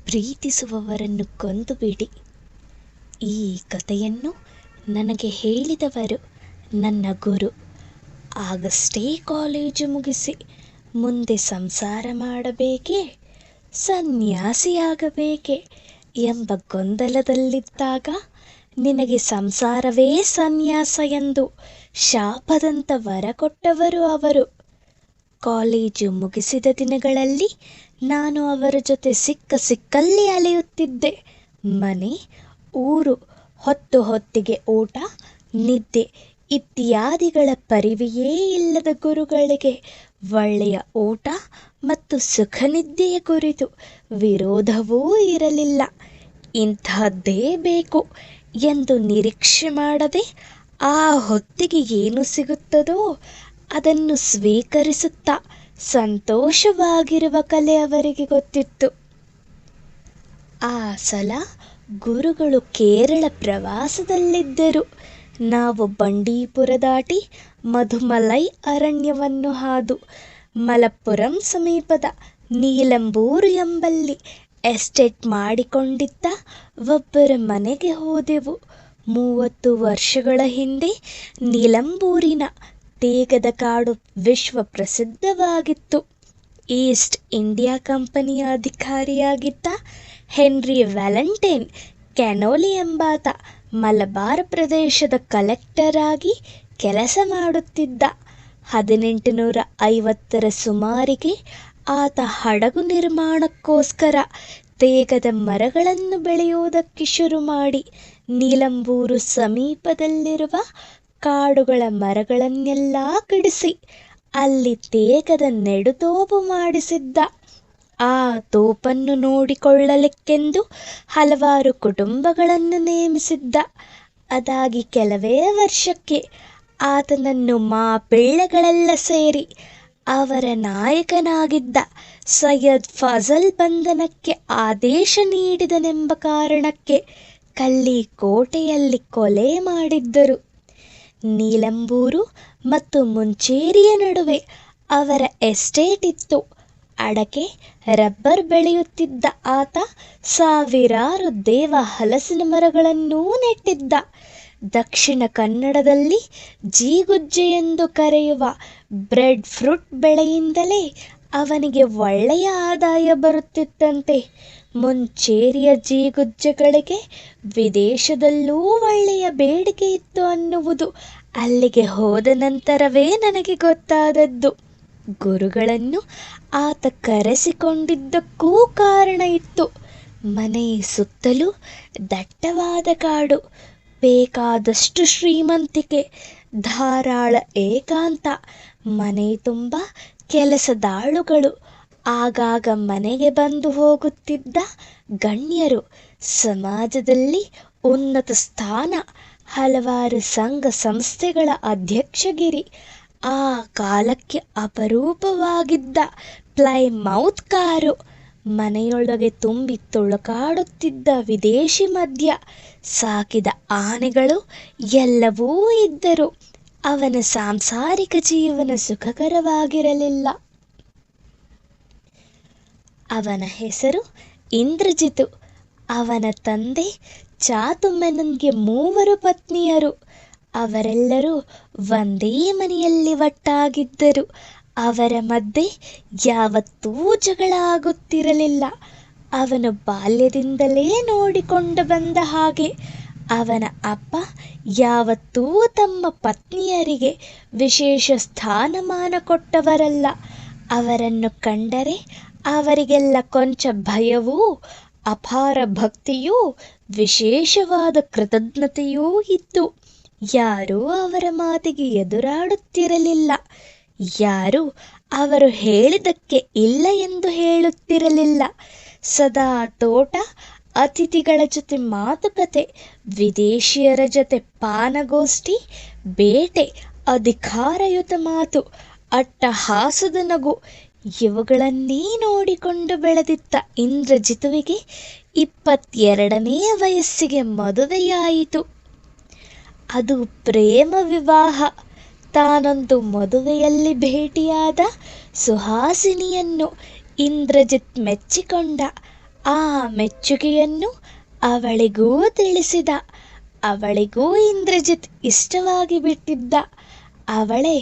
ಪ್ರೀತಿಸುವವರನ್ನು ಕೊಂದು ಬಿಡಿ. ಈ ಕಥೆಯನ್ನು ನನಗೆ ಹೇಳಿದವರು ನನ್ನ ಗುರು. ಆಗಷ್ಟೇ ಕಾಲೇಜು ಮುಗಿಸಿ ಮುಂದೆ ಸಂಸಾರ ಮಾಡಬೇಕೇ, ಸನ್ಯಾಸಿಯಾಗಬೇಕೇ ಎಂಬ ಗೊಂದಲದಲ್ಲಿದ್ದಾಗ ನಿನಗೆ ಸಂಸಾರವೇ ಸನ್ಯಾಸ ಎಂದು ಶಾಪದಂತ ವರ ಕೊಟ್ಟವರು ಅವರು. ಕಾಲೇಜು ಮುಗಿಸಿದ ದಿನಗಳಲ್ಲಿ ನಾನು ಅವರ ಜೊತೆ ಸಿಕ್ಕಲ್ಲಿ ಅಲೆಯುತ್ತಿದ್ದೆ. ಮನೆ, ಊರು, ಹೊತ್ತಿಗೆ ಊಟ, ನಿದ್ದೆ ಇತ್ಯಾದಿಗಳ ಪರಿವೆಯೇ ಇಲ್ಲದ ಗುರುಗಳಿಗೆ ಒಳ್ಳೆಯ ಊಟ ಮತ್ತು ಸುಖ ನಿದ್ದೆಯ ಕುರಿತು ವಿರೋಧವೂ ಇರಲಿಲ್ಲ. ಇಂತಹದ್ದೇ ಬೇಕು ಎಂದು ನಿರೀಕ್ಷೆ ಮಾಡದೆ ಆ ಹೊತ್ತಿಗೆ ಏನು ಸಿಗುತ್ತದೋ ಅದನ್ನು ಸ್ವೀಕರಿಸುತ್ತಾ ಸಂತೋಷವಾಗಿರುವ ಕಲೆ ಅವರಿಗೆ ಗೊತ್ತಿತ್ತು. ಆ ಸಲ ಗುರುಗಳು ಕೇರಳ ಪ್ರವಾಸದಲ್ಲಿದ್ದರು. ನಾವು ಬಂಡೀಪುರ ದಾಟಿ ಮಧುಮಲೈ ಅರಣ್ಯವನ್ನು ಹಾದು ಮಲಪ್ಪುರಂ ಸಮೀಪದ ನೀಲಂಬೂರು ಎಂಬಲ್ಲಿ ಎಸ್ಟೇಟ್ ಮಾಡಿಕೊಂಡಿದ್ದ ಒಬ್ಬರ ಮನೆಗೆ ಹೋದೆವು. 30 ವರ್ಷಗಳ ಹಿಂದೆ ನೀಲಂಬೂರಿನ ತೇಗದ ಕಾಡು ವಿಶ್ವ ಪ್ರಸಿದ್ಧವಾಗಿತ್ತು. ಈಸ್ಟ್ ಇಂಡಿಯಾ ಕಂಪನಿಯ ಅಧಿಕಾರಿಯಾಗಿದ್ದ ಹೆನ್ರಿ ವ್ಯಾಲೆಂಟೈನ್ ಕ್ಯಾನೋಲಿ ಎಂಬಾತ ಮಲಬಾರ್ ಪ್ರದೇಶದ ಕಲೆಕ್ಟರ್ ಆಗಿ ಕೆಲಸ ಮಾಡುತ್ತಿದ್ದ. 1850ರ ಸುಮಾರಿಗೆ ಆತ ಹಡಗು ನಿರ್ಮಾಣಕ್ಕೋಸ್ಕರ ತೇಗದ ಮರಗಳನ್ನು ಬೆಳೆಯುವುದಕ್ಕೆ ಶುರು ಮಾಡಿ ನೀಲಂಬೂರು ಸಮೀಪದಲ್ಲಿರುವ ಕಾಡುಗಳ ಮರಗಳನ್ನೆಲ್ಲ ಕಡಿಸಿ ಅಲ್ಲಿ ತೇಗದ ನೆಡುತೋಪು ಮಾಡಿಸಿದ್ದ. ಆ ತೋಪನ್ನು ನೋಡಿಕೊಳ್ಳಲಿಕ್ಕೆಂದು ಹಲವಾರು ಕುಟುಂಬಗಳನ್ನು ನೇಮಿಸಿದ್ದ. ಅದಾಗಿ ಕೆಲವೇ ವರ್ಷಕ್ಕೆ ಆತನನ್ನು ಮಾಪಿಳ್ಳೆಗಳೆಲ್ಲ ಸೇರಿ ಅವರ ನಾಯಕನಾಗಿದ್ದ ಸೈಯದ್ ಫಜಲ್ ಬಂಧನಕ್ಕೆ ಆದೇಶ ನೀಡಿದನೆಂಬ ಕಾರಣಕ್ಕೆ ಕಲ್ಲಿ ಕೋಟೆಯಲ್ಲಿ ಕೊಲೆ ಮಾಡಿದ್ದರು. ನೀಲಂಬೂರು ಮತ್ತು ಮುಂಚೇರಿಯ ನಡುವೆ ಅವರ ಎಸ್ಟೇಟ್ ಇತ್ತು. ಅಡಕೆ, ರಬ್ಬರ್ ಬೆಳೆಯುತ್ತಿದ್ದ ಆತ ಸಾವಿರಾರು ದೇವ ಹಲಸಿನ ಮರಗಳನ್ನೂ ನೆಟ್ಟಿದ್ದ. ದಕ್ಷಿಣ ಕನ್ನಡದಲ್ಲಿ ಜೀಗುಜ್ಜೆ ಎಂದು ಕರೆಯುವ ಬ್ರೆಡ್ ಫ್ರೂಟ್ ಬೆಳೆಯಿಂದಲೇ ಅವನಿಗೆ ಒಳ್ಳೆಯ ಆದಾಯ ಬರುತ್ತಿತ್ತಂತೆ. ಮುಂಚೇರಿಯ ಜೀಗುಜ್ಜೆಗಳಿಗೆ ವಿದೇಶದಲ್ಲೂ ಒಳ್ಳೆಯ ಬೇಡಿಕೆ ಇತ್ತು ಅನ್ನುವುದು ಅಲ್ಲಿಗೆ ಹೋದ ನಂತರವೇ ನನಗೆ ಗೊತ್ತಾದದ್ದು. ಗುರುಗಳನ್ನು ಆತ ಕರೆಸಿಕೊಂಡಿದ್ದಕ್ಕೂ ಕಾರಣ ಇತ್ತು. ಮನೆ ಸುತ್ತಲೂ ದಟ್ಟವಾದ ಕಾಡು, ಬೇಕಾದಷ್ಟು ಶ್ರೀಮಂತಿಕೆ, ಧಾರಾಳ ಏಕಾಂತ, ಮನೆ ತುಂಬ ಕೆಲಸದಾಳುಗಳು, ಆಗಾಗ ಮನೆಗೆ ಬಂದು ಹೋಗುತ್ತಿದ್ದ ಗಣ್ಯರು, ಸಮಾಜದಲ್ಲಿ ಉನ್ನತ ಸ್ಥಾನ, ಹಲವಾರು ಸಂಘ ಸಂಸ್ಥೆಗಳ ಅಧ್ಯಕ್ಷಗಿರಿ, ಆ ಕಾಲಕ್ಕೆ ಅಪರೂಪವಾಗಿದ್ದ ಪ್ಲೈಮೌತ್ ಕಾರು, ಮನೆಯೊಳಗೆ ತುಂಬಿ ತುಳುಕಾಡುತ್ತಿದ್ದ ವಿದೇಶಿ ಮದ್ಯ, ಸಾಕಿದ ಆನೆಗಳು ಎಲ್ಲವೂ ಇದ್ದರು. ಅವನ ಸಾಂಸಾರಿಕ ಜೀವನ ಸುಖಕರವಾಗಿರಲಿಲ್ಲ. ಅವನ ಹೆಸರು ಇಂದ್ರಜಿತು. ಅವನ ತಂದೆ ಚಾತುಮೆನನ್ಗೆ 3 ಪತ್ನಿಯರು. ಅವರೆಲ್ಲರೂ ಒಂದೇ ಮನೆಯಲ್ಲಿ ಒಟ್ಟಾಗಿದ್ದರು. ಅವರ ಮಧ್ಯೆ ಯಾವತ್ತೂ ಜಗಳ ಆಗುತ್ತಿರಲಿಲ್ಲ. ಅವನು ಬಾಲ್ಯದಿಂದಲೇ ನೋಡಿಕೊಂಡು ಬಂದ ಹಾಗೆ ಅವನ ಅಪ್ಪ ಯಾವತ್ತೂ ತಮ್ಮ ಪತ್ನಿಯರಿಗೆ ವಿಶೇಷ ಸ್ಥಾನಮಾನ ಕೊಟ್ಟವರಲ್ಲ. ಅವರನ್ನು ಕಂಡರೆ ಅವರಿಗೆಲ್ಲ ಕೊಂಚ ಭಯವೂ, ಅಪಾರ ಭಕ್ತಿಯೂ, ವಿಶೇಷವಾದ ಕೃತಜ್ಞತೆಯೂ ಇತ್ತು. ಯಾರೂ ಅವರ ಮಾತಿಗೆ ಎದುರಾಡುತ್ತಿರಲಿಲ್ಲ. ಯಾರೂ ಅವರು ಹೇಳಿದ್ದಕ್ಕೆ ಇಲ್ಲ ಎಂದು ಹೇಳುತ್ತಿರಲಿಲ್ಲ. ಸದಾ ತೋಟ, ಅತಿಥಿಗಳ ಜೊತೆ ಮಾತುಕತೆ, ವಿದೇಶಿಯರ ಜೊತೆ ಪಾನಗೋಷ್ಠಿ, ಬೇಟೆ, ಅಧಿಕಾರಯುತ ಮಾತು, ಅಟ್ಟಹಾಸದ ನಗು ಇವುಗಳನ್ನೇ ನೋಡಿಕೊಂಡು ಬೆಳೆದಿದ್ದ ಇಂದ್ರಜಿತುವಿಗೆ 22ನೇ ವಯಸ್ಸಿಗೆ ಮದುವೆಯಾಯಿತು. ಅದು ಪ್ರೇಮ ವಿವಾಹ. ತಾನೊಂದು ಮದುವೆಯಲ್ಲಿ ಭೇಟಿಯಾದ ಸುಹಾಸಿನಿಯನ್ನು ಇಂದ್ರಜಿತ್ ಮೆಚ್ಚಿಕೊಂಡ. ಆ ಮೆಚ್ಚುಗೆಯನ್ನು ಅವಳಿಗೂ ತಿಳಿಸಿದ. ಅವಳಿಗೂ ಇಂದ್ರಜಿತ್ ಇಷ್ಟವಾಗಿ ಬಿಟ್ಟಿದ್ದ. ಅವಳೇ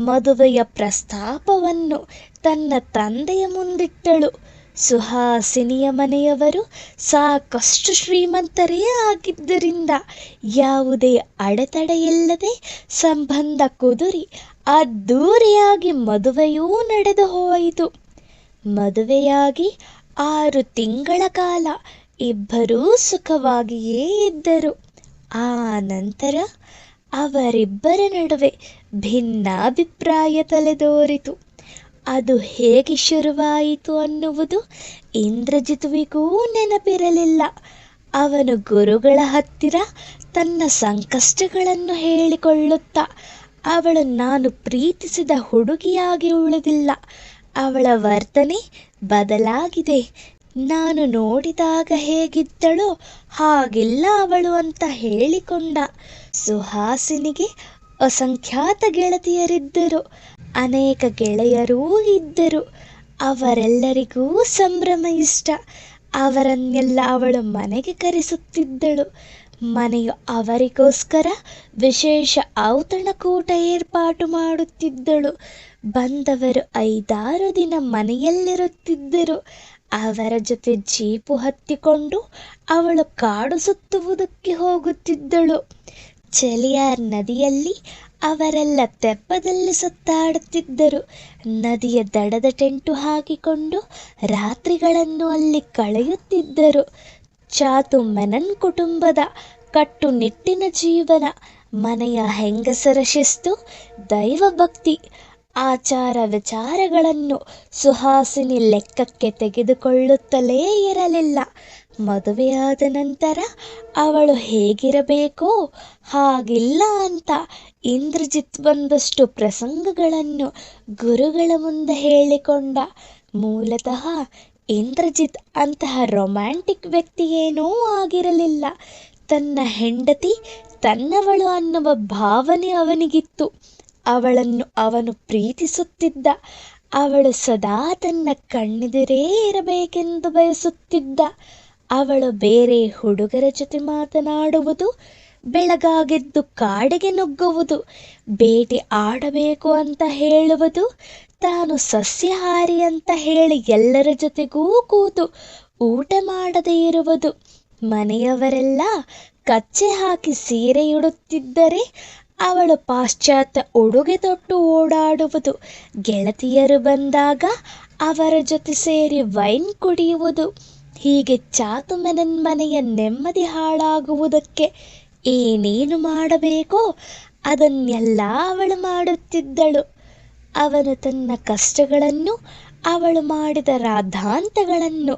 ಮದುವೆಯ ಪ್ರಸ್ತಾಪವನ್ನು ತನ್ನ ತಂದೆಯ ಮುಂದಿಟ್ಟಳು. ಸುಹಾಸಿನಿಯ ಮನೆಯವರು ಸಾಕಷ್ಟು ಶ್ರೀಮಂತರೇ ಆಗಿದ್ದರಿಂದ ಯಾವುದೇ ಅಡೆತಡೆಯಿಲ್ಲದೆ ಸಂಬಂಧ ಕುದುರಿ ಅದ್ದೂರಿಯಾಗಿ ಮದುವೆಯೂ ನಡೆದು ಹೋಯಿತು. ಮದುವೆಯಾಗಿ 6 ತಿಂಗಳ ಕಾಲ ಇಬ್ಬರೂ ಸುಖವಾಗಿಯೇ ಇದ್ದರು. ಆ ನಂತರ ಅವರಿಬ್ಬರ ನಡುವೆ ಭಿನ್ನಾಭಿಪ್ರಾಯ ತಲೆದೋರಿತು. ಅದು ಹೇಗೆ ಶುರುವಾಯಿತು ಅನ್ನುವುದು ಇಂದ್ರಜಿತುವಿಗೂ ನೆನಪಿರಲಿಲ್ಲ. ಅವನು ಗುರುಗಳ ಹತ್ತಿರ ತನ್ನ ಸಂಕಷ್ಟಗಳನ್ನು ಹೇಳಿಕೊಳ್ಳುತ್ತಾ, ಅವಳು ನಾನು ಪ್ರೀತಿಸಿದ ಹುಡುಗಿಯಾಗಿ ಉಳಿದಿಲ್ಲ, ಅವಳ ವರ್ತನೆ ಬದಲಾಗಿದೆ, ನಾನು ನೋಡಿದಾಗ ಹೇಗಿದ್ದಳೋ ಹಾಗಿಲ್ಲ ಅವಳು ಅಂತ ಹೇಳಿಕೊಂಡ. ಸುಹಾಸಿನಿಗೆ ಅಸಂಖ್ಯಾತ ಗೆಳತಿಯರಿದ್ದರು, ಅನೇಕ ಗೆಳೆಯರೂ ಇದ್ದರು. ಅವರೆಲ್ಲರಿಗೂ ಸಂಭ್ರಮ ಇಷ್ಟ. ಅವರನ್ನೆಲ್ಲ ಅವಳು ಮನೆಗೆ ಕರೆಸುತ್ತಿದ್ದಳು. ಮನೆಯು ಅವರಿಗೋಸ್ಕರ ವಿಶೇಷ ಔತಣಕೂಟ ಏರ್ಪಾಟು ಮಾಡುತ್ತಿದ್ದಳು. ಬಂದವರು 5-6 ದಿನ ಮನೆಯಲ್ಲಿರುತ್ತಿದ್ದರು. ಅವರ ಜೊತೆ ಜೀಪು ಹತ್ತಿಕೊಂಡು ಅವಳು ಕಾಡು ಸುತ್ತುವುದಕ್ಕೆ ಹೋಗುತ್ತಿದ್ದಳು. ಚೆಲಿಯಾರ್ ನದಿಯಲ್ಲಿ ಅವರೆಲ್ಲ ತೆಪ್ಪದಲ್ಲಿ ಸುತ್ತಾಡುತ್ತಿದ್ದರು. ನದಿಯ ದಡದ ಟೆಂಟು ಹಾಕಿಕೊಂಡು ರಾತ್ರಿಗಳನ್ನು ಅಲ್ಲಿ ಕಳೆಯುತ್ತಿದ್ದರು. ಚಾತು ಮೆನನ್ ಕುಟುಂಬದ ಕಟ್ಟುನಿಟ್ಟಿನ ಜೀವನ, ಮನೆಯ ಹೆಂಗಸರ ಶಿಸ್ತು, ದೈವಭಕ್ತಿ, ಆಚಾರ ವಿಚಾರಗಳನ್ನು ಸುಹಾಸಿನಿ ಲೆಕ್ಕಕ್ಕೆ ತೆಗೆದುಕೊಳ್ಳುತ್ತಲೇ ಇರಲಿಲ್ಲ. ಮದುವೆಯಾದ ನಂತರ ಅವಳು ಹೇಗಿರಬೇಕೋ ಹಾಗಿಲ್ಲ ಅಂತ ಇಂದ್ರಜಿತ್ ಒಂದಷ್ಟು ಪ್ರಸಂಗಗಳನ್ನು ಗುರುಗಳ ಮುಂದೆ ಹೇಳಿಕೊಂಡ. ಮೂಲತಃ ಇಂದ್ರಜಿತ್ ಅಂತಹ ರೊಮ್ಯಾಂಟಿಕ್ ವ್ಯಕ್ತಿಯೇನೂ ಆಗಿರಲಿಲ್ಲ. ತನ್ನ ಹೆಂಡತಿ ತನ್ನವಳು ಅನ್ನುವ ಭಾವನೆ ಅವನಿಗಿತ್ತು. ಅವಳನ್ನು ಅವನು ಪ್ರೀತಿಸುತ್ತಿದ್ದ. ಅವಳು ಸದಾ ತನ್ನ ಕಣ್ಣೆದುರೇ ಇರಬೇಕೆಂದು ಬಯಸುತ್ತಿದ್ದ. ಅವಳು ಬೇರೆ ಹುಡುಗರ ಜೊತೆ ಮಾತನಾಡುವುದು, ಬೆಳಗಾಗೆದ್ದು ಕಾಡಿಗೆ ನುಗ್ಗುವುದು, ಬೇಟೆ ಆಡಬೇಕು ಅಂತ ಹೇಳುವುದು, ತಾನು ಸಸ್ಯಾಹಾರಿ ಅಂತ ಹೇಳಿ ಎಲ್ಲರ ಜೊತೆಗೂ ಕೂತು ಊಟ ಮಾಡದೇ ಇರುವುದು, ಮನೆಯವರೆಲ್ಲ ಕಚ್ಚೆ ಹಾಕಿ ಸೀರೆಯುಡುತ್ತಿದ್ದರೆ ಅವಳು ಪಾಶ್ಚಾತ್ಯ ಉಡುಗೆ ತೊಟ್ಟು ಓಡಾಡುವುದು, ಗೆಳತಿಯರು ಬಂದಾಗ ಅವರ ಜೊತೆ ಸೇರಿ ವೈನ್ ಕುಡಿಯುವುದು. ಹೀಗೆ ಚಾತು ಮೆನನ್ ಮನೆಯ ನೆಮ್ಮದಿ ಹಾಳಾಗುವುದಕ್ಕೆ ಏನೇನು ಮಾಡಬೇಕೋ ಅದನ್ನೆಲ್ಲ ಅವಳು ಮಾಡುತ್ತಿದ್ದಳು. ಅವನು ತನ್ನ ಕಷ್ಟಗಳನ್ನು, ಅವಳು ಮಾಡಿದ ರಾದ್ಧಾಂತಗಳನ್ನು,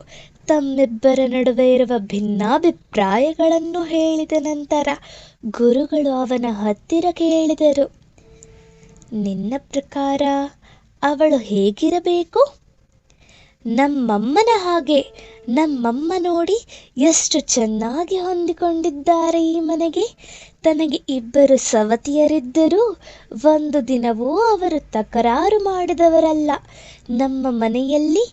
ತಮ್ಮಿಬ್ಬರ ನಡುವೆ ಇರುವ ಭಿನ್ನಾಭಿಪ್ರಾಯಗಳನ್ನು ಹೇಳಿದ ನಂತರ ಗುರುಗಳು ಅವನ ಹತ್ತಿರ ಕೇಳಿದರು, ನಿನ್ನ ಪ್ರಕಾರ ಅವಳು ಹೇಗಿರಬೇಕು? ನಮ್ಮಮ್ಮನ ಹಾಗೆ. ನಮ್ಮಮ್ಮ ನೋಡಿ ಎಷ್ಟು ಚೆನ್ನಾಗಿ ಹೊಂದಿಕೊಂಡಿದ್ದಾರೆ ಈ ಮನೆಗೆ. ತನಗೆ 2 ಸವತಿಯರಿದ್ದರೂ ಒಂದು ದಿನವೂ ಅವರು ತಕರಾರು ಮಾಡಿದವರಲ್ಲ. ನಮ್ಮ ಮನೆಯಲ್ಲಿ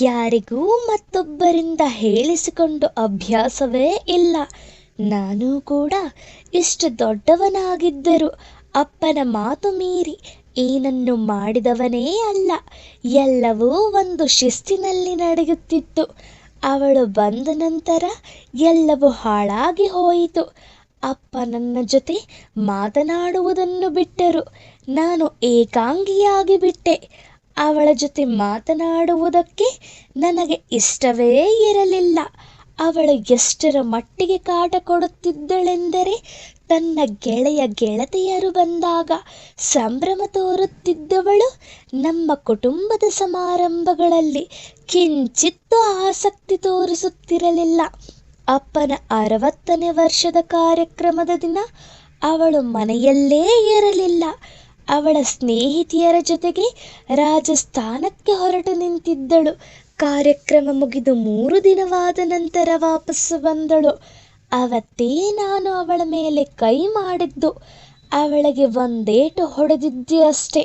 ಯಾರಿಗೂ ಮತ್ತೊಬ್ಬರಿಂದ ಹೇಳಿಸಿಕೊಂಡು ಅಭ್ಯಾಸವೇ ಇಲ್ಲ. ನಾನೂ ಕೂಡ ಇಷ್ಟು ದೊಡ್ಡವನಾಗಿದ್ದರೂ ಅಪ್ಪನ ಮಾತು ಮೀರಿ ಏನನ್ನು ಮಾಡಿದವನೇ ಅಲ್ಲ. ಎಲ್ಲವೂ ಒಂದು ಶಿಸ್ತಿನಲ್ಲಿ ನಡೆಯುತ್ತಿತ್ತು. ಅವಳು ಬಂದ ನಂತರ ಎಲ್ಲವೂ ಹಾಳಾಗಿ ಹೋಯಿತು. ಅಪ್ಪ ನನ್ನ ಜೊತೆ ಮಾತನಾಡುವುದನ್ನು ಬಿಟ್ಟರು. ನಾನು ಏಕಾಂಗಿಯಾಗಿ ಬಿಟ್ಟೆ. ಅವಳ ಜೊತೆ ಮಾತನಾಡುವುದಕ್ಕೆ ನನಗೆ ಇಷ್ಟವೇ ಇರಲಿಲ್ಲ. ಅವಳು ಎಷ್ಟರ ಮಟ್ಟಿಗೆ ಕಾಟ ಕೊಡುತ್ತಿದ್ದಳೆಂದರೆ, ತನ್ನ ಗೆಳತಿಯರು ಬಂದಾಗ ಸಂಭ್ರಮ ತೋರುತ್ತಿದ್ದವಳು ನಮ್ಮ ಕುಟುಂಬದ ಸಮಾರಂಭಗಳಲ್ಲಿ ಕಿಂಚಿತ್ತೂ ಆಸಕ್ತಿ ತೋರಿಸುತ್ತಿರಲಿಲ್ಲ. ಅಪ್ಪನ 60ನೇ ವರ್ಷದ ಕಾರ್ಯಕ್ರಮದ ದಿನ ಅವಳು ಮನೆಯಲ್ಲೇ ಇರಲಿಲ್ಲ. ಅವಳ ಸ್ನೇಹಿತೆಯರ ಜೊತೆಗೆ ರಾಜಸ್ಥಾನಕ್ಕೆ ಹೊರಟು ನಿಂತಿದ್ದಳು. ಕಾರ್ಯಕ್ರಮ ಮುಗಿದು 3 ದಿನವಾದ ನಂತರ ವಾಪಸ್ಸು ಬಂದಳು. ಅವತ್ತೇ ನಾನು ಅವಳ ಮೇಲೆ ಕೈ ಮಾಡಿದ್ದು. ಅವಳಿಗೆ ಒಂದೇಟು ಹೊಡೆದಿದ್ದೆ ಅಷ್ಟೆ.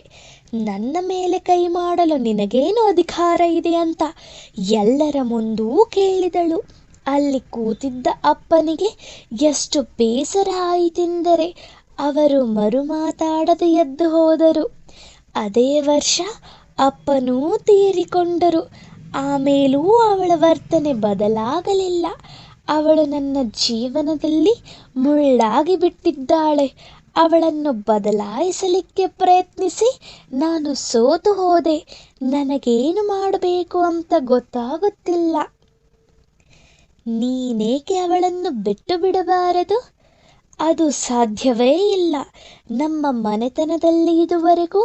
ನನ್ನ ಮೇಲೆ ಕೈ ಮಾಡಲು ನಿನಗೇನು ಅಧಿಕಾರ ಇದೆ ಅಂತ ಎಲ್ಲರ ಮುಂದೂ ಕೇಳಿದಳು. ಅಲ್ಲಿ ಕೂತಿದ್ದ ಅಪ್ಪನಿಗೆ ಎಷ್ಟು ಬೇಸರ ಆಯಿತೆಂದರೆ ಅವರು ಮರುಮಾತಾಡದೆ ಎದ್ದು ಹೋದರು. ಅದೇ ವರ್ಷ ಅಪ್ಪನೂ ತೀರಿಕೊಂಡರು. ಆಮೇಲೂ ಅವಳ ವರ್ತನೆ ಬದಲಾಗಲಿಲ್ಲ. ಅವಳು ನನ್ನ ಜೀವನದಲ್ಲಿ ಮುಳ್ಳಾಗಿ ಬಿಟ್ಟಿದ್ದಾಳೆ. ಅವಳನ್ನು ಬದಲಾಯಿಸಲಿಕ್ಕೆ ಪ್ರಯತ್ನಿಸಿ ನಾನು ಸೋತು ಹೋದೆ. ನನಗೇನು ಮಾಡಬೇಕು ಅಂತ ಗೊತ್ತಾಗುತ್ತಿಲ್ಲ. ನೀನೇಕೆ ಅವಳನ್ನು ಬಿಟ್ಟು ಬಿಡಬಾರದು? ಅದು ಸಾಧ್ಯವೇ ಇಲ್ಲ. ನಮ್ಮ ಮನೆತನದಲ್ಲಿ ಇದುವರೆಗೂ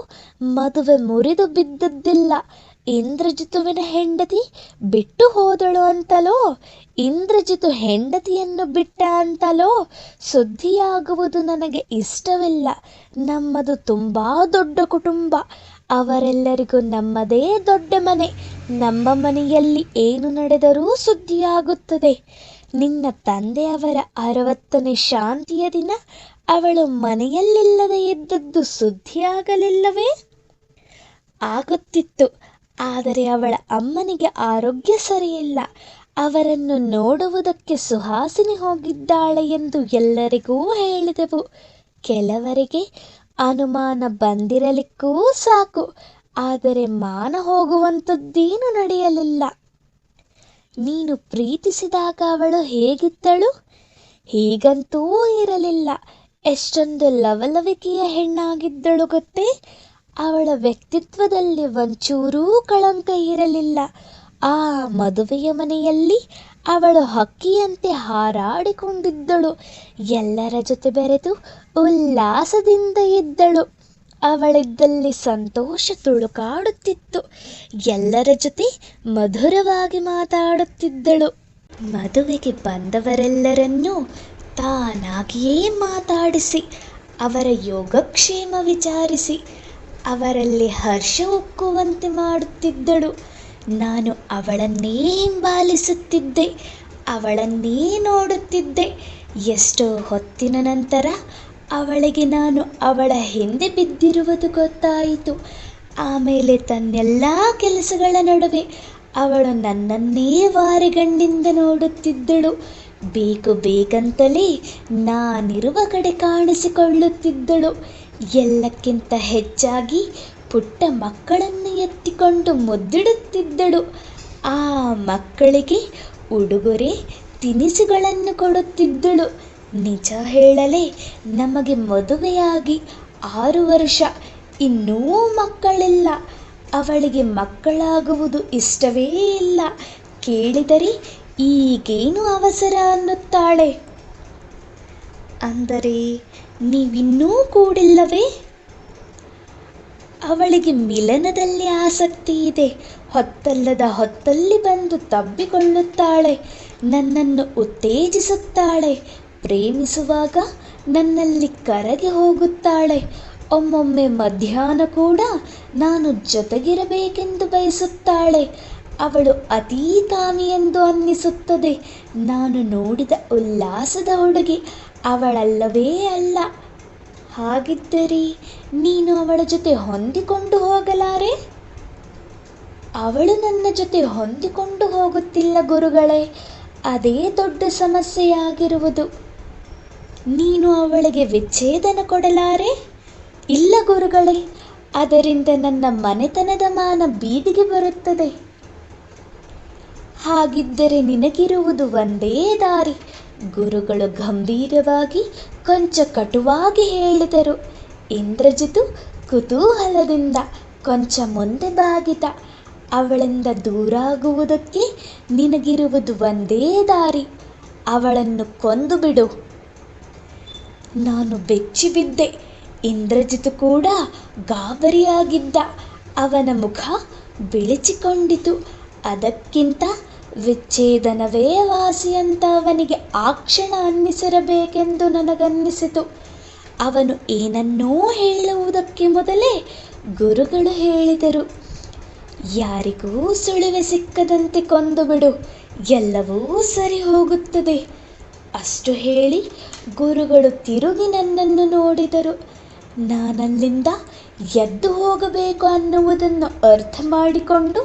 ಮದುವೆ ಮುರಿದು ಬಿದ್ದದ್ದಿಲ್ಲ. ಇಂದ್ರಜಿತುವಿನ ಹೆಂಡತಿ ಬಿಟ್ಟು ಹೋದಳು ಅಂತಲೋ, ಇಂದ್ರಜಿತು ಹೆಂಡತಿಯನ್ನು ಬಿಟ್ಟ ಅಂತಲೋ ಸುದ್ದಿಯಾಗುವುದು ನನಗೆ ಇಷ್ಟವಿಲ್ಲ. ನಮ್ಮದು ತುಂಬಾ ದೊಡ್ಡ ಕುಟುಂಬ. ಅವರೆಲ್ಲರಿಗೂ ನಮ್ಮದೇ ದೊಡ್ಡ ಮನೆ. ನಮ್ಮ ಮನೆಯಲ್ಲಿ ಏನು ನಡೆದರೂ ಸುದ್ದಿಯಾಗುತ್ತದೆ. ನಿನ್ನ ತಂದೆಯವರ 60ನೇ ಶಾಂತಿಯ ದಿನ ಅವಳು ಮನೆಯಲ್ಲಿಲ್ಲದೆ ಇದ್ದದ್ದು ಸುದ್ದಿಯಾಗಲಿಲ್ಲವೇ? ಆಗುತ್ತಿತ್ತು. ಆದರೆ ಅವಳ ಅಮ್ಮನಿಗೆ ಆರೋಗ್ಯ ಸರಿಯಿಲ್ಲ. ಅವರನ್ನು ನೋಡುವುದಕ್ಕೆ ಸುಹಾಸಿನಿ ಹೋಗಿದ್ದಾಳೆ ಎಂದು ಎಲ್ಲರಿಗೂ ಹೇಳಿದೆವು. ಕೆಲವರಿಗೆ ಅನುಮಾನ ಬಂದಿರಲಿಕ್ಕೂ ಸಾಕು. ಆದರೆ ಮಾನ ಹೋಗುವಂಥದ್ದೇನೂ ನಡೆಯಲಿಲ್ಲ. ನೀನು ಪ್ರೀತಿಸಿದಾಗ ಅವಳು ಹೇಗಿದ್ದಳು? ಹೀಗಂತೂ ಇರಲಿಲ್ಲ. ಎಷ್ಟೊಂದು ಲವಲವಿಕೆಯ ಹೆಣ್ಣಾಗಿದ್ದಳು ಗೊತ್ತೇ? ಅವಳ ವ್ಯಕ್ತಿತ್ವದಲ್ಲಿ ಒಂಚೂರೂ ಕಳಂಕ ಇರಲಿಲ್ಲ. ಆ ಮದುವೆಯ ಮನೆಯಲ್ಲಿ ಅವಳು ಹಕ್ಕಿಯಂತೆ ಹಾರಾಡಿಕೊಂಡಿದ್ದಳು. ಎಲ್ಲರ ಜೊತೆ ಬೆರೆತು ಉಲ್ಲಾಸದಿಂದ ಇದ್ದಳು. ಅವಳಿದ್ದಲ್ಲಿ ಸಂತೋಷ ತುಳುಕಾಡುತ್ತಿತ್ತು. ಎಲ್ಲರ ಜೊತೆ ಮಧುರವಾಗಿ ಮಾತಾಡುತ್ತಿದ್ದಳು. ಮದುವೆಗೆ ಬಂದವರೆಲ್ಲರನ್ನೂ ತಾನಾಗಿಯೇ ಮಾತಾಡಿಸಿ ಅವರ ಯೋಗಕ್ಷೇಮ ವಿಚಾರಿಸಿ ಅವರಲ್ಲಿ ಹರ್ಷ ಉಕ್ಕುವಂತೆ ಮಾಡುತ್ತಿದ್ದಳು. ನಾನು ಅವಳನ್ನೇ ಹಿಂಬಾಲಿಸುತ್ತಿದ್ದೆ, ಅವಳನ್ನೇ ನೋಡುತ್ತಿದ್ದೆ. ಎಷ್ಟೋ ಹೊತ್ತಿನ ನಂತರ ಅವಳಿಗೆ ನಾನು ಅವಳ ಹಿಂದೆ ಬಿದ್ದಿರುವುದು ಗೊತ್ತಾಯಿತು. ಆಮೇಲೆ ತನ್ನೆಲ್ಲ ಕೆಲಸಗಳ ನಡುವೆ ಅವಳು ನನ್ನನ್ನೇ ವಾರೆಗಣ್ಣಿಂದ ನೋಡುತ್ತಿದ್ದಳು. ಬೇಕು ಬೇಕಂತಲೇ ನಾನಿರುವ ಕಡೆ ಕಾಣಿಸಿಕೊಳ್ಳುತ್ತಿದ್ದಳು. ಎಲ್ಲಕ್ಕಿಂತ ಹೆಚ್ಚಾಗಿ ಪುಟ್ಟ ಮಕ್ಕಳನ್ನು ಎತ್ತಿಕೊಂಡು ಮುದ್ದಿಡುತ್ತಿದ್ದಳು. ಆ ಮಕ್ಕಳಿಗೆ ಉಡುಗೊರೆ ತಿನಿಸುಗಳನ್ನು ಕೊಡುತ್ತಿದ್ದಳು. ನಿಜ ಹೇಳಲೇ, ನಮಗೆ ಮದುವೆಯಾಗಿ 6 ವರ್ಷ, ಇನ್ನೂ ಮಕ್ಕಳಿಲ್ಲ. ಅವಳಿಗೆ ಮಕ್ಕಳಾಗುವುದು ಇಷ್ಟವೇ ಇಲ್ಲ. ಕೇಳಿದರೆ ಈಗೇನು ಅವಸರ ಅನ್ನುತ್ತಾಳೆ. ಅಂದರೆ ನೀವಿನ್ನೂ ಕೂಡಿಲ್ಲವೇ? ಅವಳಿಗೆ ಮಿಲನದಲ್ಲಿ ಆಸಕ್ತಿ ಇದೆ. ಹೊತ್ತಲ್ಲದ ಹೊತ್ತಲ್ಲಿ ಬಂದು ತಬ್ಬಿಕೊಳ್ಳುತ್ತಾಳೆ. ನನ್ನನ್ನು ಉತ್ತೇಜಿಸುತ್ತಾಳೆ. ಪ್ರೇಮಿಸುವಾಗ ನನ್ನಲ್ಲಿ ಕರಗಿ ಹೋಗುತ್ತಾಳೆ. ಒಮ್ಮೊಮ್ಮೆ ಮಧ್ಯಾಹ್ನ ಕೂಡ ನಾನು ಜೊತೆಗಿರಬೇಕೆಂದು ಬಯಸುತ್ತಾಳೆ. ಅವಳು ಅತೀ ಕಾಮಿ ಎಂದು ಅನ್ನಿಸುತ್ತದೆ. ನಾನು ನೋಡಿದ ಉಲ್ಲಾಸದ ಹುಡುಗಿ ಅವಳಲ್ಲವೇ ಅಲ್ಲ. ಹಾಗಿದ್ದರೆ ನೀನು ಅವಳ ಜೊತೆ ಹೊಂದಿಕೊಂಡು ಹೋಗಲಾರೆ? ಅವಳು ನನ್ನ ಜೊತೆ ಹೊಂದಿಕೊಂಡು ಹೋಗುತ್ತಿಲ್ಲ ಗುರುಗಳೇ. ಅದೇ ದೊಡ್ಡ ಸಮಸ್ಯೆಯಾಗಿರುವುದು. ನೀನು ಅವಳಿಗೆ ವಿಚ್ಛೇದನ ಕೊಡಲಾರೆ? ಇಲ್ಲ ಗುರುಗಳೇ, ಅದರಿಂದ ನನ್ನ ಮನೆತನದ ಮಾನ ಬೀದಿಗೆ ಬರುತ್ತದೆ. ಹಾಗಿದ್ದರೆ ನಿನಗಿರುವುದು ಒಂದೇ ದಾರಿ. ಗುರುಗಳು ಗಂಭೀರವಾಗಿ ಕೊಂಚ ಕಟುವಾಗಿ ಹೇಳಿದರು. ಇಂದ್ರಜಿತು ಕುತೂಹಲದಿಂದ ಕೊಂಚ ಮುಂದೆ ಬಾಗಿದ. ಅವಳಿಂದ ದೂರಾಗುವುದಕ್ಕೆ ನಿನಗಿರುವುದು ಒಂದೇ ದಾರಿ. ಅವಳನ್ನು ಕೊಂದು ಬಿಡು. ನಾನು ಬೆಚ್ಚಿಬಿದ್ದೆ. ಇಂದ್ರಜಿತು ಕೂಡ ಗಾಬರಿಯಾಗಿದ್ದ. ಅವನ ಮುಖ ಬಿಳಿಚಿಕೊಂಡಿತು. ಅದಕ್ಕಿಂತ ವಿಚ್ಛೇದನವೇ ವಾಸಿ ಅಂತ ಅವನಿಗೆ ಆ ಕ್ಷಣ ಅನ್ನಿಸಿರಬೇಕೆಂದು ನನಗನ್ನಿಸಿತು. ಅವನು ಏನನ್ನೋ ಹೇಳುವುದಕ್ಕೆ ಮೊದಲೇ ಗುರುಗಳು ಹೇಳಿದರು, ಯಾರಿಗೂ ಸುಳಿವೆ ಸಿಕ್ಕದಂತೆ ಕೊಂದು ಬಿಡು, ಎಲ್ಲವೂ ಸರಿ ಹೋಗುತ್ತದೆ. ಅಷ್ಟು ಹೇಳಿ ಗುರುಗಳು ತಿರುಗಿ ನನ್ನನ್ನು ನೋಡಿದರು. ನಾನಲ್ಲಿಂದ ಎದ್ದು ಹೋಗಬೇಕು ಅನ್ನುವುದನ್ನು ಅರ್ಥ ಮಾಡಿಕೊಂಡು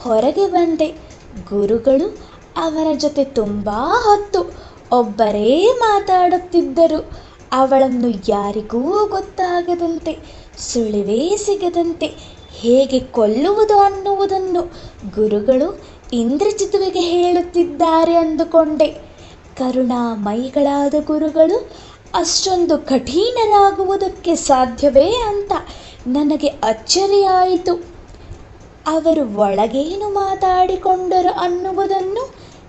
ಹೊರಗೆ ಬಂದೆ. ಗುರುಗಳು ಅವರ ಜೊತೆ ತುಂಬ ಹೊತ್ತು ಒಬ್ಬರೇ ಮಾತಾಡುತ್ತಿದ್ದರು. ಅವಳನ್ನು ಯಾರಿಗೂ ಗೊತ್ತಾಗದಂತೆ, ಸುಳಿವೇ ಸಿಗದಂತೆ ಹೇಗೆ ಕೊಲ್ಲುವುದು ಅನ್ನುವುದನ್ನು ಗುರುಗಳು ಇಂದ್ರಜಿತುವಿಗೆ ಹೇಳುತ್ತಿದ್ದಾರೆ ಅಂದುಕೊಂಡೆ. ಕರುಣಾಮಯಿಗಳಾದ ಗುರುಗಳು ಅಷ್ಟೊಂದು ಕಠಿಣರಾಗುವುದಕ್ಕೆ ಸಾಧ್ಯವೇ ಅಂತ ನನಗೆ ಅಚ್ಚರಿಯಾಯಿತು. ಅವರು ಒಳಗೇನು ಮಾತಾಡಿಕೊಂಡರು ಅನ್ನುವುದನ್ನು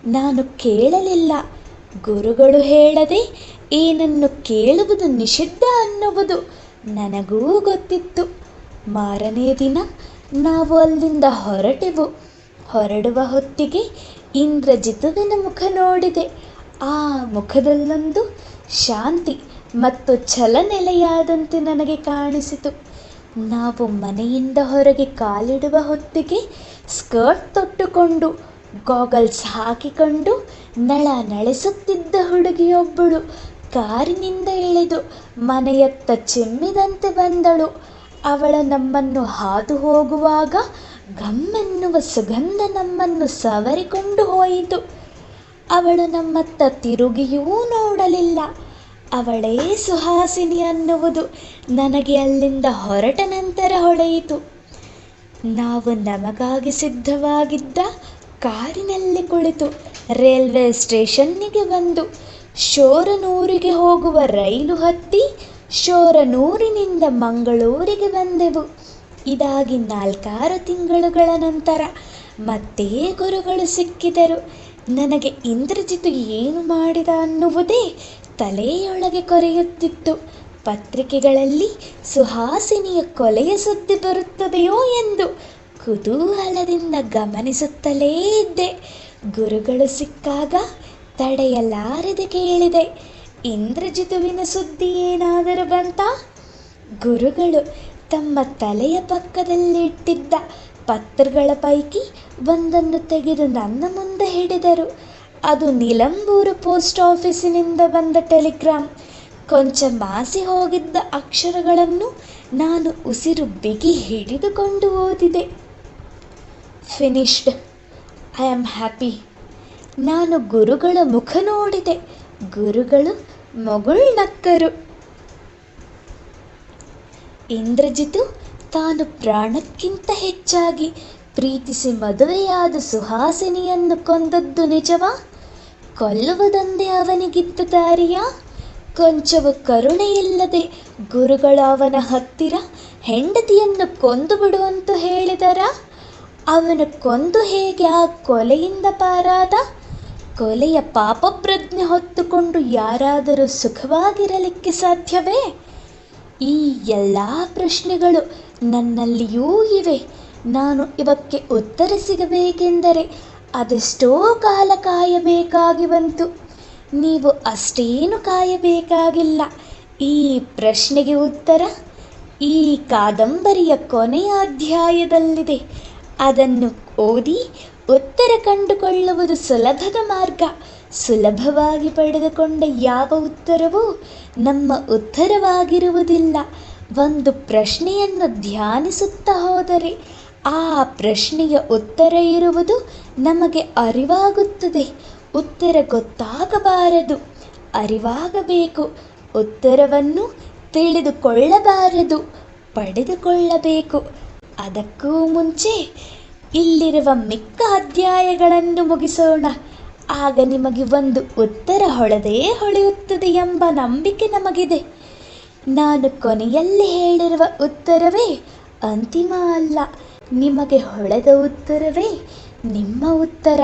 ನಾನು ಕೇಳಲಿಲ್ಲ. ಗುರುಗಳು ಹೇಳದೆ ಏನನ್ನು ಕೇಳುವುದು ನಿಷಿದ್ಧ ಅನ್ನುವುದು ನನಗೂ ಗೊತ್ತಿತ್ತು. ಮಾರನೇ ದಿನ ನಾವು ಅಲ್ಲಿಂದ ಹೊರಟೆವು. ಹೊರಡುವ ಹೊತ್ತಿಗೆ ಇಂದ್ರಜಿತುವಿನ ಮುಖ ನೋಡಿದೆ. ಆ ಮುಖದಲ್ಲೊಂದು ಶಾಂತಿ ಮತ್ತು ಛಲನೆಲೆಯಾದಂತೆ ನನಗೆ ಕಾಣಿಸಿತು. ನಾವು ಮನೆಯಿಂದ ಹೊರಗೆ ಕಾಲಿಡುವ ಹೊತ್ತಿಗೆ ಸ್ಕರ್ಟ್ ತೊಟ್ಟುಕೊಂಡು ಗಾಗಲ್ಸ್ ಹಾಕಿಕೊಂಡು ನಳಿಸುತ್ತಿದ್ದ ಹುಡುಗಿಯೊಬ್ಬಳು ಕಾರಿನಿಂದ ಇಳಿದು ಮನೆಯತ್ತ ಚಿಮ್ಮಿದಂತೆ ಬಂದಳು. ಅವಳ ನಮ್ಮನ್ನು ಹಾದು ಹೋಗುವಾಗ ಘಮ್ಮೆನ್ನುವ ಸುಗಂಧ ನಮ್ಮನ್ನು ಸವರಿಕೊಂಡು ಹೋಯಿತು. ಅವಳು ನಮ್ಮತ್ತ ತಿರುಗಿಯೂ ನೋಡಲಿಲ್ಲ. ಅವಳೇ ಸುಹಾಸಿನಿ ಅನ್ನುವುದು ನನಗೆ ಅಲ್ಲಿಂದ ಹೊರಟ ನಂತರ ಹೊಳೆಯಿತು. ನಾವು ನಮಗಾಗಿ ಸಿದ್ಧವಾಗಿದ್ದ ಕಾರಿನಲ್ಲಿ ಕುಳಿತು ರೈಲ್ವೆ ಸ್ಟೇಷನ್ನಿಗೆ ಬಂದು ಶೋರನೂರಿಗೆ ಹೋಗುವ ರೈಲು ಹತ್ತಿ ಶೋರನೂರಿನಿಂದ ಮಂಗಳೂರಿಗೆ ಬಂದೆವು. ಇದಾಗಿ 4-6 ತಿಂಗಳುಗಳ ನಂತರ ಮತ್ತೆ ಗುರುಗಳು ಸಿಕ್ಕಿದರು. ನನಗೆ ಇಂದ್ರಜಿತು ಏನು ಮಾಡಿದ ಅನ್ನುವುದೇ ತಲೆಯೊಳಗೆ ಕೊರೆಯುತ್ತಿತ್ತು. ಪತ್ರಿಕೆಗಳಲ್ಲಿ ಸುಹಾಸಿನಿಯ ಕೊಲೆಯ ಸುದ್ದಿ ಬರುತ್ತದೆಯೋ ಎಂದು ಕುತೂಹಲದಿಂದ ಗಮನಿಸುತ್ತಲೇ ಇದ್ದೆ. ಗುರುಗಳು ಸಿಕ್ಕಾಗ ತಡೆಯಲಾರದೆ ಕೇಳಿದೆ, ಇಂದ್ರಜಿತುವಿನ ಸುದ್ದಿ ಏನಾದರೂ ಬಂತಾ? ಗುರುಗಳು ತಮ್ಮ ತಲೆಯ ಪಕ್ಕದಲ್ಲಿ ಇಟ್ಟಿದ್ದ ಪತ್ರಗಳ ಪೈಕಿ ಒಂದನ್ನು ತೆಗೆದು ನನ್ನ ಮುಂದೆ ಹಿಡಿದರು. ಅದು ನಿಲಂಬೂರು ಪೋಸ್ಟ್ ಆಫೀಸಿನಿಂದ ಬಂದ ಟೆಲಿಗ್ರಾಮ್. ಕೊಂಚ ಮಾಸಿ ಹೋಗಿದ್ದ ಅಕ್ಷರಗಳನ್ನು ನಾನು ಉಸಿರು ಬಿಗಿ ಹಿಡಿದುಕೊಂಡು ಓದಿದೆ. ಫಿನಿಶ್ಡ್. I am happy. ನಾನು ಗುರುಗಳ ಮುಖ ನೋಡಿದೆ. ಗುರುಗಳು ಮೊಗುಳ್ನಕ್ಕರು. ಇಂದ್ರಜಿತು ತಾನು ಪ್ರಾಣಕ್ಕಿಂತ ಹೆಚ್ಚಾಗಿ ಪ್ರೀತಿಸಿ ಮದುವೆಯಾದ ಸುಹಾಸಿನಿಯನ್ನು ಕೊಂದದ್ದು ನಿಜವಾ? ಕೊಲ್ಲುವುದೊಂದೇ ಅವನಿಗಿದ್ದ ದಾರಿಯಾ? ಕೊಂಚವೂ ಕರುಣೆಯಿಲ್ಲದೆ ಗುರುಗಳು ಅವನ ಹತ್ತಿರ ಹೆಂಡತಿಯನ್ನು ಕೊಂದು ಬಿಡುವಂತ ಹೇಳಿದರ? ಅವನು ಕೊಂದು ಹೇಗೆ ಆ ಕೊಲೆಯಿಂದ ಪಾರಾದ? ಕೊಲೆಯ ಪಾಪಪ್ರಜ್ಞೆ ಹೊತ್ತುಕೊಂಡು ಯಾರಾದರೂ ಸುಖವಾಗಿರಲಿಕ್ಕೆ ಸಾಧ್ಯವೇ? ಈ ಎಲ್ಲ ಪ್ರಶ್ನೆಗಳು ನನ್ನಲ್ಲಿಯೂ ಇವೆ. ನಾನು ಇವಕ್ಕೆ ಉತ್ತರ ಸಿಗಬೇಕೆಂದರೆ ಅದೆಷ್ಟೋ ಕಾಲ ಕಾಯಬೇಕಾಗಿ ಬಂತು. ನೀವು ಅಷ್ಟೇನು ಕಾಯಬೇಕಾಗಿಲ್ಲ. ಈ ಪ್ರಶ್ನೆಗೆ ಉತ್ತರ ಈ ಕಾದಂಬರಿಯ ಕೊನೆಯ ಅಧ್ಯಾಯದಲ್ಲಿದೆ. ಅದನ್ನು ಓದಿ ಉತ್ತರ ಕಂಡುಕೊಳ್ಳುವುದು ಸುಲಭದ ಮಾರ್ಗ. ಸುಲಭವಾಗಿ ಪಡೆದುಕೊಂಡ ಯಾವ ಉತ್ತರವೂ ನಮ್ಮ ಉತ್ತರವಾಗಿರುವುದಿಲ್ಲ. ಒಂದು ಪ್ರಶ್ನೆಯನ್ನು ಧ್ಯಾನಿಸುತ್ತಾ ಹೋದರೆ ಆ ಪ್ರಶ್ನೆಯ ಉತ್ತರ ಇರುವುದು ನಮಗೆ ಅರಿವಾಗುತ್ತದೆ. ಉತ್ತರ ಗೊತ್ತಾಗಬಾರದು, ಅರಿವಾಗಬೇಕು. ಉತ್ತರವನ್ನು ತಿಳಿದುಕೊಳ್ಳಬಾರದು, ಪಡೆದುಕೊಳ್ಳಬೇಕು. ಅದಕ್ಕೂ ಮುಂಚೆ ಇಲ್ಲಿರುವ ಮಿಕ್ಕ ಅಧ್ಯಾಯಗಳನ್ನು ಮುಗಿಸೋಣ. ಆಗ ನಿಮಗೆ ಒಂದು ಉತ್ತರ ಹೊಳೆಯುತ್ತದೆ ಎಂಬ ನಂಬಿಕೆ ನಮಗಿದೆ. ನಾನು ಕೊನೆಯಲ್ಲಿ ಹೇಳಿರುವ ಉತ್ತರವೇ ಅಂತಿಮ ಅಲ್ಲ. ನಿಮಗೆ ಹೊಳೆದ ಉತ್ತರವೇ ನಿಮ್ಮ ಉತ್ತರ.